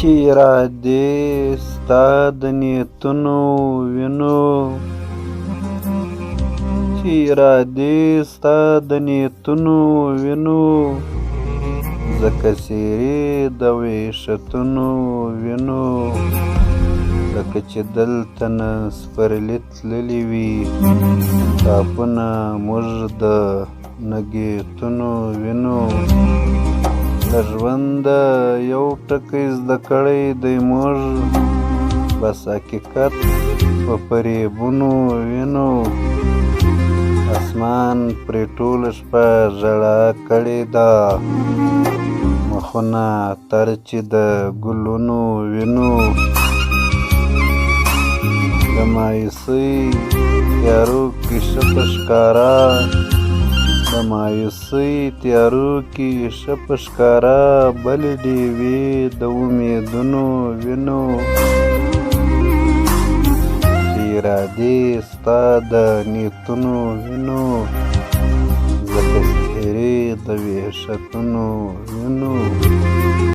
چې ارادې ستا د نیتونو وینو، چې ارادې ستا د نیتونو وینو، ځکه څېرې د وحشتونو وینو. لکه چې دلته نه سپرلي تللي وي ټاپونه موږ د نګهتونو وینو. له ژونده یو ټکی زده کړی دی موږ، بس حقیقت په فریبونو وینو. اسمان پرې ټوله شپه ژړا کړې ده، مخونه تر چې د ګلونو وینو. د مایوسۍ تیارو کې شپه ښکارا، د مایوسۍ تیارو کې شپه ښکارا، بلې ډیوې د امیدونو وینو. چې ارادې ستا د نیتونو وینو، ځکه څېرې د وحشتونو وینو.